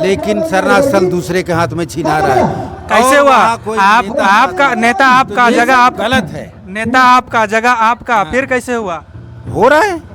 लेकिन शरणास्थल दूसरे के हाथ में छीना रहा है। कैसे और हुआ? वहाँ कोई आपका नेता आपका ये जगह सब आप गलत है, नेता आपका जगह आपका, फिर कैसे हुआ? हो रहा है।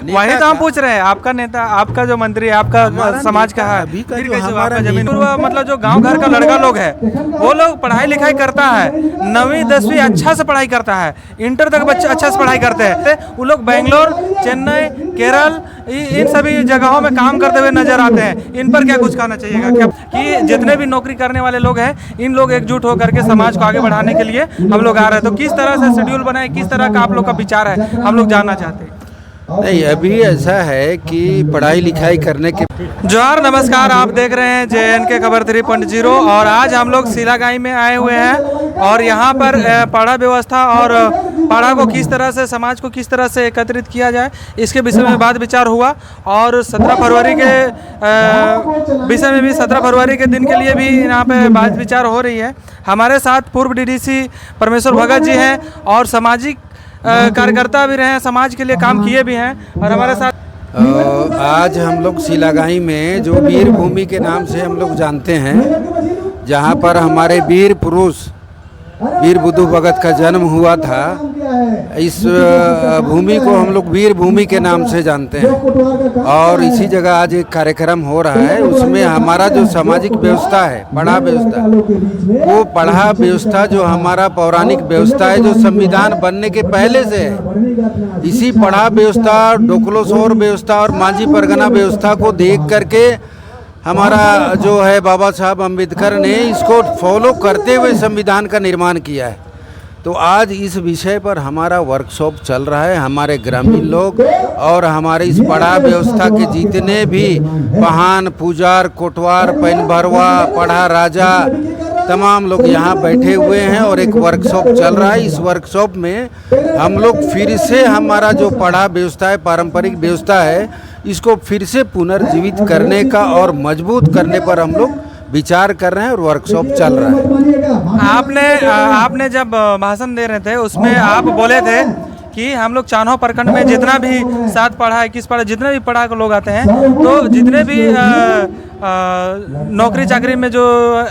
वही तो हम पूछ रहे हैं, आपका नेता, आपका जो मंत्री, आपका समाज का है, अभी का फिर जो कैसे हुआ? हमारा आपका जमीन नेता- हुआ, मतलब जो गांव घर का लड़का लोग है, वो लोग पढ़ाई लिखाई करता है, 9वीं 10वीं अच्छा से पढ़ाई करता है, इंटर तक बच्चे अच्छा से पढ़ाई करते हैं, वो लोग बेंगलोर, चेन्नई, केरल, इन सभी जगहों में काम करते हुए नजर आते हैं। इन पर क्या कुछ कहना चाहिएगा क्या कि जितने भी नौकरी करने वाले लोग हैं, इन लोग एकजुट होकर के समाज को आगे बढ़ाने के लिए हम लोग आ रहे हैं, तो किस तरह से शेड्यूल बनाए, किस तरह का आप लोग का विचार है, हम लोग जानना चाहते हैं। नहीं, अभी ऐसा है कि पढ़ाई लिखाई करने के जोहार, नमस्कार, आप देख रहे हैं JNK खबर 3.0 और आज हम लोग सिलागाई में आए हुए हैं और यहाँ पर पढ़ा व्यवस्था और पढ़ा को किस तरह से, समाज को किस तरह से एकत्रित किया जाए, इसके विषय में बात विचार हुआ। और 17 फरवरी के विषय में भी 17 फरवरी के दिन के लिए भी यहाँ पे बात विचार हो रही है। हमारे साथ पूर्व DDC परमेश्वर भगत जी हैं और सामाजिक कार्यकर्ता भी रहे हैं, समाज के लिए काम किए भी हैं। और हमारे साथ आज हम लोग सिलागाई में जो वीर भूमि के नाम से हम लोग जानते हैं, जहाँ पर हमारे वीर पुरुष वीर बुद्धू भगत का जन्म हुआ था, इस भूमि को हम लोग वीर भूमि के नाम से जानते हैं। और इसी जगह आज एक कार्यक्रम हो रहा है, उसमें हमारा जो सामाजिक व्यवस्था है, पढ़ा व्यवस्था, वो पढ़ा व्यवस्था जो हमारा पौराणिक व्यवस्था है, जो संविधान बनने के पहले से है, इसी पढ़ा व्यवस्था, डोकलोसोर व्यवस्था और मांझी परगना व्यवस्था को देख करके हमारा जो है बाबा साहब अम्बेडकर ने इसको फॉलो करते हुए संविधान का निर्माण किया है। तो आज इस विषय पर हमारा वर्कशॉप चल रहा है। हमारे ग्रामीण लोग और हमारे इस पढ़ा व्यवस्था के जितने भी पहान, पुजार, कोटवार, पैन भरवा, पढ़ा राजा, तमाम लोग यहाँ बैठे हुए हैं और एक वर्कशॉप चल रहा है। इस वर्कशॉप में हम लोग फिर से हमारा जो पढ़ा व्यवस्था है, पारंपरिक व्यवस्था है, इसको फिर से पुनर्जीवित करने का और मजबूत करने पर हम लोग विचार कर रहे हैं और वर्कशॉप चल रहा है। आपने जब भाषण दे रहे थे उसमें आप बोले थे कि हम लोग चान्हो प्रखंड में जितना भी 7 पढ़ा, 21 पढ़ा, जितने भी पढ़ा के लोग आते हैं, तो जितने भी नौकरी चाकरी में जो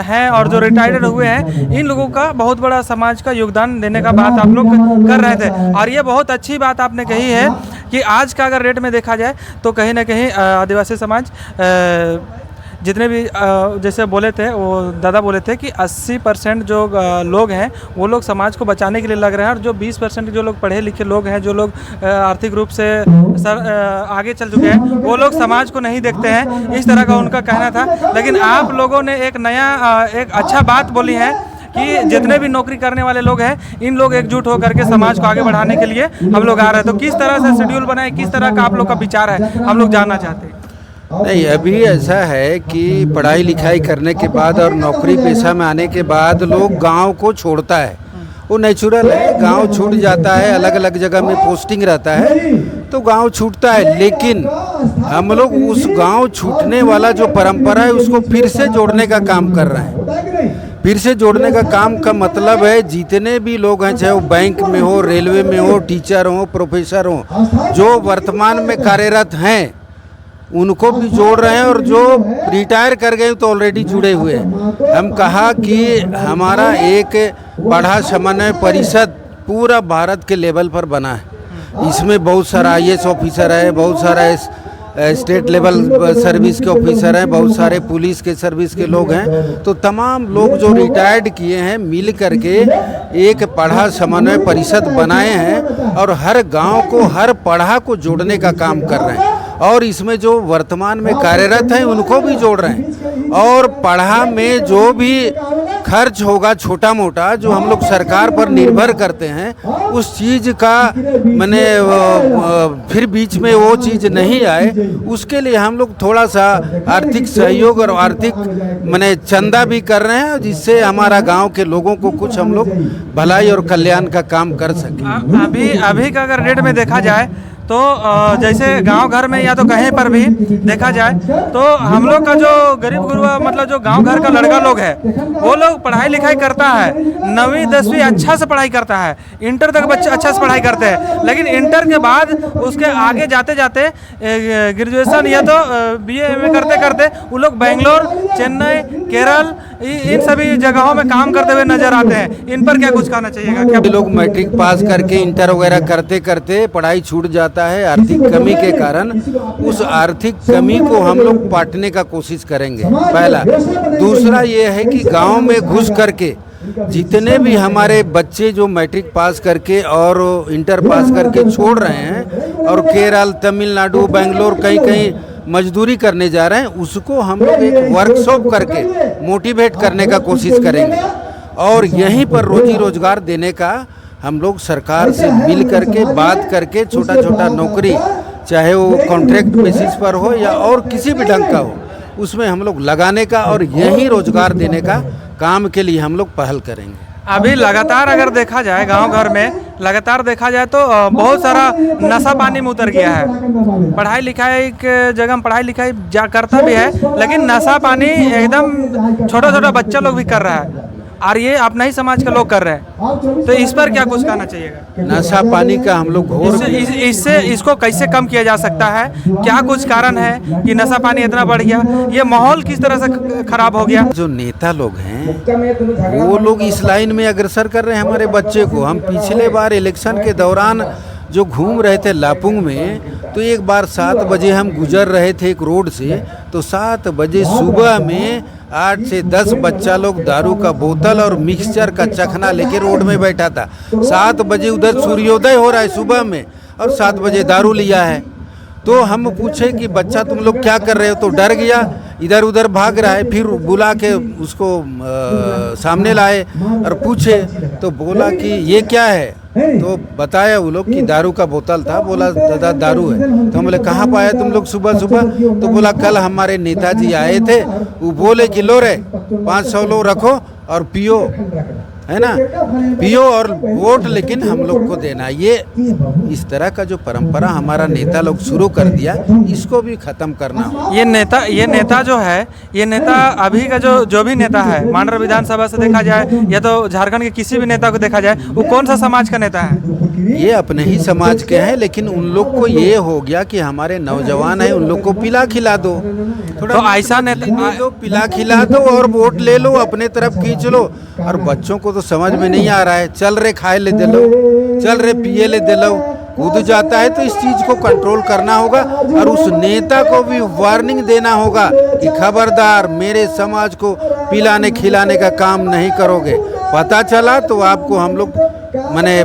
हैं और जो रिटायर्ड हुए हैं, इन लोगों का बहुत बड़ा समाज का योगदान देने का बात आप लोग कर रहे थे। और ये बहुत अच्छी बात आपने कही है कि आज का अगर रेट में देखा जाए तो कहीं ना कहीं आदिवासी समाज जितने भी जैसे बोले थे, वो दादा बोले थे कि 80% जो लोग हैं वो लोग समाज को बचाने के लिए लग रहे हैं, और जो 20% जो लोग पढ़े लिखे लोग हैं, जो लोग आर्थिक रूप से आगे चल चुके हैं, वो लोग समाज को नहीं देखते हैं, इस तरह का उनका कहना था। लेकिन आप लोगों ने एक नया एक अच्छा बात बोली है कि जितने भी नौकरी करने वाले लोग हैं, इन लोग एकजुट होकर के समाज को आगे बढ़ाने के लिए हम लोग आ रहे हैं। तो किस तरह से शेड्यूल बनाए, किस तरह का आप लोग का विचार है, हम लोग जानना चाहते हैं। नहीं, अभी ऐसा है कि पढ़ाई लिखाई करने के बाद और नौकरी पेशा में आने के बाद लोग गांव को छोड़ता है, वो नेचुरल है, गांव छूट जाता है, अलग अलग जगह में पोस्टिंग रहता है तो गांव छूटता है। लेकिन हम लोग उस गांव छूटने वाला जो परंपरा है उसको फिर से जोड़ने का काम कर रहे हैं। फिर से जोड़ने का काम का मतलब है जितने भी लोग हैं, चाहे वो बैंक में हो, रेलवे में हो, टीचर हो, प्रोफेसर हो, जो वर्तमान में कार्यरत हैं उनको भी जोड़ रहे हैं, और जो रिटायर कर गए तो ऑलरेडी जुड़े हुए हैं। हम कहा कि हमारा एक पढ़ा समन्वय परिषद पूरा भारत के लेवल पर बना है। इसमें बहुत सारा IAS ऑफिसर है, बहुत सारा स्टेट लेवल सर्विस के ऑफिसर हैं, बहुत सारे पुलिस के सर्विस के लोग हैं। तो तमाम लोग जो रिटायर्ड किए हैं मिल करके एक पढ़ा समन्वय परिषद बनाए हैं और हर गांव को, हर पढ़ा को जोड़ने का काम कर रहे हैं। और इसमें जो वर्तमान में कार्यरत हैं उनको भी जोड़ रहे हैं। और पढ़ा में जो भी खर्च होगा छोटा मोटा, जो हम लोग सरकार पर निर्भर करते हैं, उस चीज़ का मैंने फिर बीच में वो चीज़ नहीं आए, उसके लिए हम लोग थोड़ा सा आर्थिक सहयोग और आर्थिक मैंने चंदा भी कर रहे हैं, जिससे हमारा गांव के लोगों को कुछ हम लोग भलाई और कल्याण का काम कर सकें। अभी का अगर रेट में देखा जाए तो जैसे गांव घर में या तो कहीं पर भी देखा जाए तो हम लोग का जो गरीब गुरुआ मतलब जो गांव घर का लड़का लोग है वो लोग पढ़ाई लिखाई करता है, 9वीं 10वीं अच्छा से पढ़ाई करता है, इंटर तक बच्चे अच्छा से पढ़ाई करते हैं, लेकिन इंटर के बाद उसके आगे जाते जाते ग्रेजुएशन या तो BA MA करते करते वो लोग बेंगलोर, चेन्नई, केरल इन सभी जगहों में काम करते हुए नजर आते हैं। इन पर क्या कुछ कहना चाहिएगा? क्या लोग मैट्रिक पास करके इंटर वगैरह करते करते पढ़ाई छूट जाता है आर्थिक कमी के कारण। उस आर्थिक कमी को हम लोग पाटने का कोशिश करेंगे, पहला। दूसरा ये है कि गांव में घुस करके जितने भी हमारे बच्चे जो मैट्रिक पास करके और इंटर पास करके छोड़ रहे हैं और केरल, तमिलनाडु, बेंगलोर कहीं कहीं मजदूरी करने जा रहे हैं, उसको हम लोग एक वर्कशॉप करके मोटिवेट करने का कोशिश करेंगे और यहीं पर रोजी रोजगार देने का हम लोग सरकार से मिल करके बात करके छोटा छोटा नौकरी, चाहे वो कॉन्ट्रैक्ट बेसिस पर हो या और किसी भी ढंग का हो, उसमें हम लोग लगाने का और यहीं रोजगार देने का काम के लिए हम लोग पहल करेंगे। अभी लगातार अगर देखा जाए गांव घर में लगातार देखा जाए तो बहुत सारा नशा पानी में उतर गया है। पढ़ाई लिखाई के जगह में पढ़ाई लिखाई जा करता भी है, लेकिन नशा पानी एकदम छोटा छोटा बच्चा लोग भी कर रहा है और ये अपना ही समाज के लोग कर रहे हैं। तो इस पर क्या कुछ कहना चाहिएगा? नशा पानी का हम लोग घोर इससे इसको कैसे कम किया जा सकता है? क्या कुछ कारण है कि नशा पानी इतना बढ़ गया? ये माहौल किस तरह से खराब हो गया? जो नेता लोग हैं वो लोग इस लाइन में अग्रसर कर रहे हैं हमारे बच्चे को। हम पिछले बार इलेक्शन के दौरान जो घूम रहे थे लापुंग में, तो एक बार 7 बजे हम गुजर रहे थे एक रोड से, तो 7 बजे सुबह में 8 से 10 बच्चा लोग दारू का बोतल और मिक्सचर का चखना लेके रोड में बैठा था। 7 बजे उधर सूर्योदय हो रहा है सुबह में और 7 बजे दारू लिया है। तो हम पूछे कि बच्चा तुम लोग क्या कर रहे हो, तो डर गया, इधर उधर भाग रहा है। फिर बुला के उसको सामने लाए और पूछे तो बोला कि ये क्या है, तो बताया वो लोग कि दारू का बोतल था। बोला दादा दारू है। तो हम बोले कहाँ पाया तुम लोग सुबह सुबह? तो बोला कल हमारे नेताजी आए थे, वो बोले कि लो रे 500 लो रखो और पियो, है ना, पियो और वोट लेकिन हम लोग को देना। ये इस तरह का जो परंपरा हमारा नेता लोग शुरू कर दिया, इसको भी खत्म करना हो। ये नेता जो है, ये नेता अभी का जो भी नेता है, माननीय विधानसभा से देखा जाए या तो झारखंड के किसी भी नेता को देखा जाए, वो कौन सा समाज का नेता है? ये अपने ही समाज के हैं, लेकिन उन लोग को ये हो गया कि हमारे नौजवान हैं, उन लोग को पिला खिला दो, थोड़ा तो ऐसा नेता दो, पिला खिला दो और वोट ले लो, अपने तरफ खींच लो। और बच्चों को तो समझ में नहीं आ रहा है, चल रे खाए ले दे लो, चल रे पिए ले दे लो, कूद जाता है। तो इस चीज को कंट्रोल करना होगा और उस नेता को भी वार्निंग देना होगा कि खबरदार मेरे समाज को पिलाने खिलाने का काम नहीं करोगे। पता चला तो आपको हम लोग माने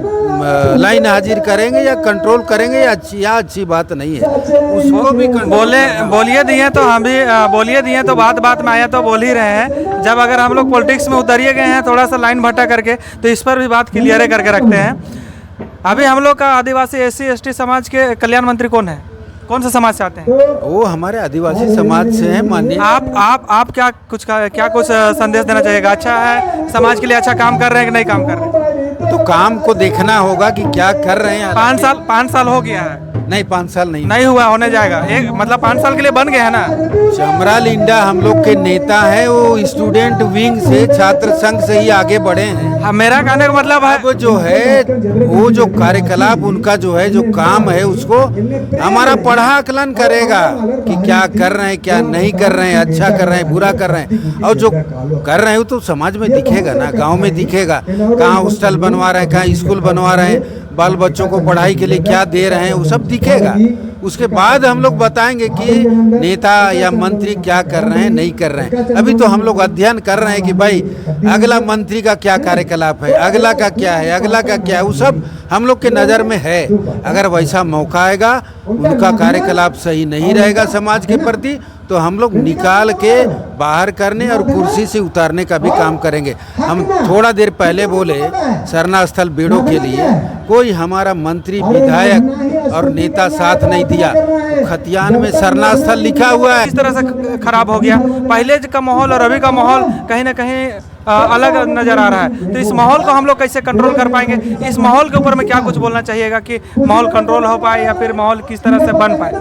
लाइन हाजिर करेंगे या कंट्रोल करेंगे, या अच्छी बात नहीं है। उसको भी बोलिए दिए तो हम भी बोलिए दिए तो बात में आया तो बोल ही रहे हैं। जब अगर हम लोग पॉलिटिक्स में उतरिए गए हैं थोड़ा सा लाइन भट्टा करके, तो इस पर भी बात क्लियर करके रखते हैं। अभी हम लोग का आदिवासी SC ST समाज के कल्याण मंत्री कौन है? कौन सा समाज से आते हैं? वो हमारे आदिवासी समाज से हैं। माननीय आप क्या कुछ संदेश देना चाहिएगा? अच्छा है, समाज के लिए अच्छा काम कर रहे हैं कि नहीं काम कर रहे हैं? तो काम को देखना होगा कि क्या कर रहे हैं। 5 साल हो गया है। नहीं 5 साल नहीं हुआ, होने जाएगा। एक मतलब 5 साल के लिए बन गए हैं ना। चमरा लिंडा हम लोग के नेता है, वो स्टूडेंट विंग से छात्र संघ से ही आगे बढ़े हैं। हाँ, मेरा कहने का मतलब है वो जो है वो जो कार्यकलाप उनका जो है, जो काम है, उसको हमारा पढ़ा आकलन करेगा कि क्या कर रहे हैं, क्या नहीं कर रहे हैं, अच्छा कर रहे हैं, बुरा कर रहे हैं। और जो कर रहे हैं वो तो समाज में दिखेगा ना, गाँव में दिखेगा। कहाँ हॉस्टल बनवा रहे हैं, कहाँ स्कूल बनवा रहे हैं, बाल बच्चों को पढ़ाई के लिए क्या दे रहे हैं, वो सब दिखेगा। उसके बाद हम लोग बताएंगे कि नेता या मंत्री क्या कर रहे हैं, नहीं कर रहे हैं। अभी तो हम लोग अध्ययन कर रहे हैं कि भाई अगला मंत्री का क्या कार्यकलाप है, अगला का क्या है, अगला का क्या है, वो सब हम लोग के नज़र में है। अगर वैसा मौका आएगा, उनका कार्यकलाप सही नहीं रहेगा समाज के प्रति, तो हम लोग निकाल के बाहर करने और कुर्सी से उतारने का भी काम करेंगे। हम थोड़ा देर पहले बोले सरना स्थल बेड़ों के लिए कोई हमारा मंत्री, विधायक और नेता साथ नहीं दिया। खतियान में सरना स्थल लिखा हुआ है। इस तरह से खराब हो गया। पहले का माहौल और अभी का माहौल कहीं ना कहीं अलग नज़र आ रहा है। तो इस माहौल को हम लोग कैसे कंट्रोल कर पाएंगे, इस माहौल के ऊपर में क्या कुछ बोलना चाहिएगा कि माहौल कंट्रोल हो पाए या फिर माहौल किस तरह से बन पाए?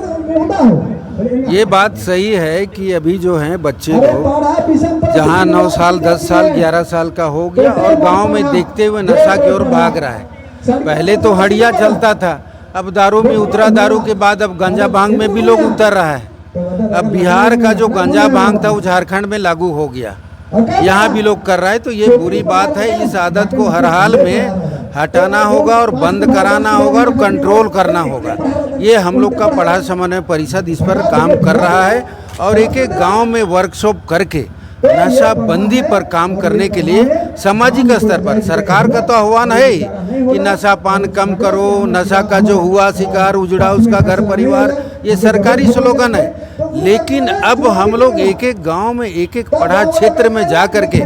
ये बात सही है कि अभी जो हैं बच्चे लोग जहाँ 9 साल 10 साल 11 साल का हो गया और गांव में देखते हुए नशा की ओर भाग रहा है। पहले तो हड़िया चलता था, अब दारू में उतरा, दारू के बाद अब गांजा भांग में भी लोग उतर रहा है। अब बिहार का जो गांजा भांग था वो झारखंड में लागू हो गया, यहाँ भी लोग कर रहा है। तो ये बुरी बात है, इस आदत को हर हाल में हटाना होगा और बंद कराना होगा और कंट्रोल करना होगा। ये हम लोग का पढ़ा समन्वय परिषद इस पर काम कर रहा है और एक एक गांव में वर्कशॉप करके नशाबंदी पर काम करने के लिए सामाजिक स्तर पर सरकार का तो आह्वान है ही कि नशा पान कम करो, नशा का जो हुआ शिकार उजड़ा उसका घर परिवार, ये सरकारी स्लोगन है। लेकिन अब हम लोग एक एक गांव में एक एक पढ़ा क्षेत्र में जा कर के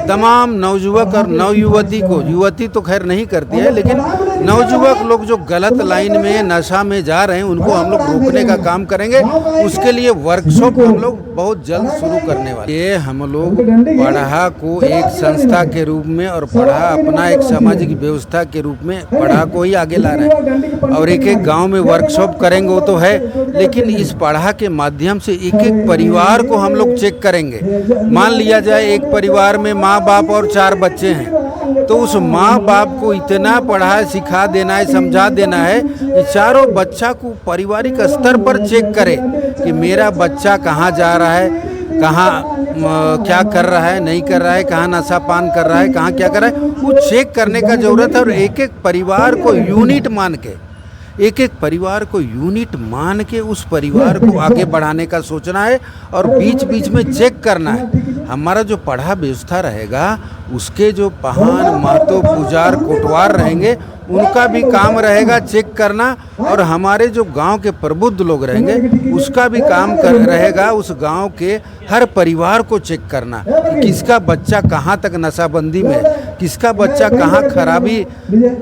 तमाम नवयुवक और नवयुवती को, युवती तो खैर नहीं करती है, लेकिन नवयुवक लोग जो गलत लाइन में नशा में जा रहे हैं उनको हम लोग रोकने का काम करेंगे। उसके लिए वर्कशॉप हम लोग बहुत जल्द शुरू करने वाले। ये हम लोग पढ़ा को एक संस्था के रूप में और पढ़ा अपना एक सामाजिक व्यवस्था के रूप में पढ़ा को ही आगे ला रहे हैं और एक एक गांव में वर्कशॉप करेंगे वो तो है, लेकिन इस पढ़ा के माध्यम से एक एक परिवार को हम लोग चेक करेंगे। मान लिया जाए एक परिवार में माँ बाप और 4 बच्चे हैं, तो उस माँ बाप को इतना पढ़ा सिखा देना है, समझा देना है कि चारों बच्चा को पारिवारिक स्तर पर चेक करे कि मेरा बच्चा कहाँ जा रहा है, कहाँ क्या कर रहा है, नहीं कर रहा है, कहाँ नशा पान कर रहा है, कहाँ क्या कर रहा है, वो चेक करने का ज़रूरत है। और एक एक परिवार को यूनिट मान के, एक एक परिवार को यूनिट मान के उस परिवार को आगे बढ़ाने का सोचना है और बीच बीच में चेक करना है। हमारा जो पढ़ा व्यवस्था रहेगा उसके जो पहान महतो पुजार कोटवार रहेंगे उनका भी काम रहेगा चेक करना, और हमारे जो गांव के प्रबुद्ध लोग रहेंगे उसका भी काम रहेगा उस गांव के हर परिवार को चेक करना कि किसका बच्चा कहां तक नशाबंदी में, किसका बच्चा कहां खराबी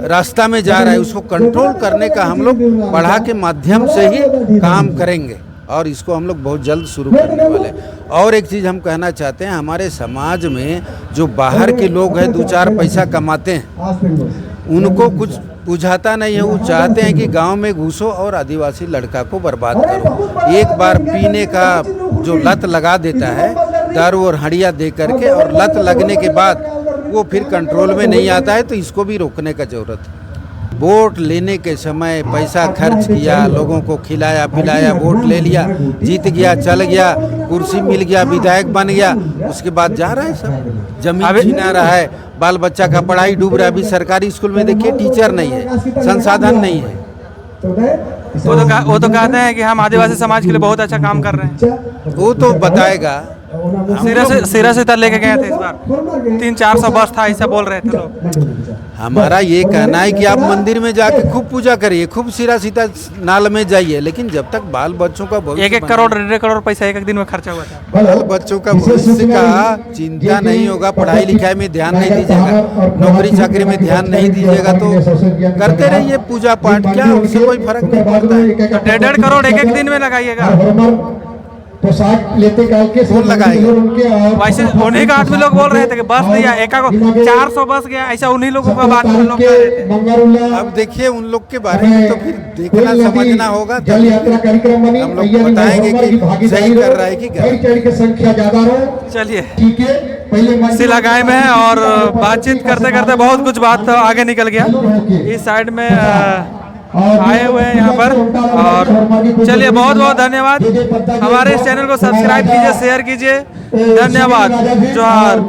रास्ता में जा रहा है, उसको कंट्रोल करने का हम लोग पढ़ा के माध्यम से ही काम करेंगे और इसको हम लोग बहुत जल्द शुरू करने वाले हैं। और एक चीज़ हम कहना चाहते हैं, हमारे समाज में जो बाहर के लोग हैं 2-4 पैसा कमाते हैं उनको कुछ बुझाता नहीं है। वो चाहते हैं कि गांव में घुसो और आदिवासी लड़का को बर्बाद करो। एक बार पीने का जो लत लगा देता है दारू और हड़िया दे करके, और लत लगने के बाद वो फिर कंट्रोल में नहीं आता है, तो इसको भी रोकने का ज़रूरत है। वोट लेने के समय पैसा खर्च किया, लोगों को खिलाया पिलाया, वोट ले लिया, जीत गया, चल गया, कुर्सी मिल गया, विधायक बन गया, उसके बाद जा रहा है सब, जमीन छीना रहा है, बाल बच्चा का पढ़ाई डूब रहा है। अभी सरकारी स्कूल में देखिए टीचर नहीं है, संसाधन नहीं है। वो तो कहते हैं कि हम आदिवासी समाज के लिए बहुत अच्छा काम कर रहे हैं। वो तो बताएगा। सिरा से लेके गए थे इस बार 300-400 बस था, ऐसा बोल रहे थे लोग। हमारा ये कहना है कि आप मंदिर में जाके खूब पूजा करिए, खूब सिरा सीता नाल में जाइए, लेकिन जब तक बाल बच्चों का भविष्य 1-1 करोड़ 1.5 करोड़ पैसा एक दिन में खर्चा हुआ था। बाल बच्चों का भविष्य का चिंता नहीं होगा, पढ़ाई लिखाई में ध्यान नहीं दीजिएगा, नौकरी चाकरी में ध्यान नहीं दीजिएगा, तो करते रहिए पूजा पाठ, क्या उससे कोई फर्क नहीं पड़ता है। 1.5 करोड़ एक दिन में लगाइएगा तो 60 लेते के कौन लगाएगा? वैसे उन्हीं का आदमी लोग बोल रहे थे कि बस दिया, एक 400 बस गया, ऐसा उन्हीं लोगों का बात हम लोग कर रहे थे। अब देखिए उन लोग के बारे में तो फिर देखना समझना होगा, जल यात्रा कार्यक्रम बनी, हम लोग बताएंगे कि सही कर रहा है कि गलत। की संख्या ज्यादा रहो। चलिए ठीक है, पहले सिला गाय में है और बातचीत करते करते बहुत कुछ बात आगे निकल गया। इस साइड में आए हुए हैं यहाँ पर, और चलिए बहुत बहुत धन्यवाद। हमारे इस चैनल को सब्सक्राइब कीजिए, शेयर कीजिए, धन्यवाद, जोहार।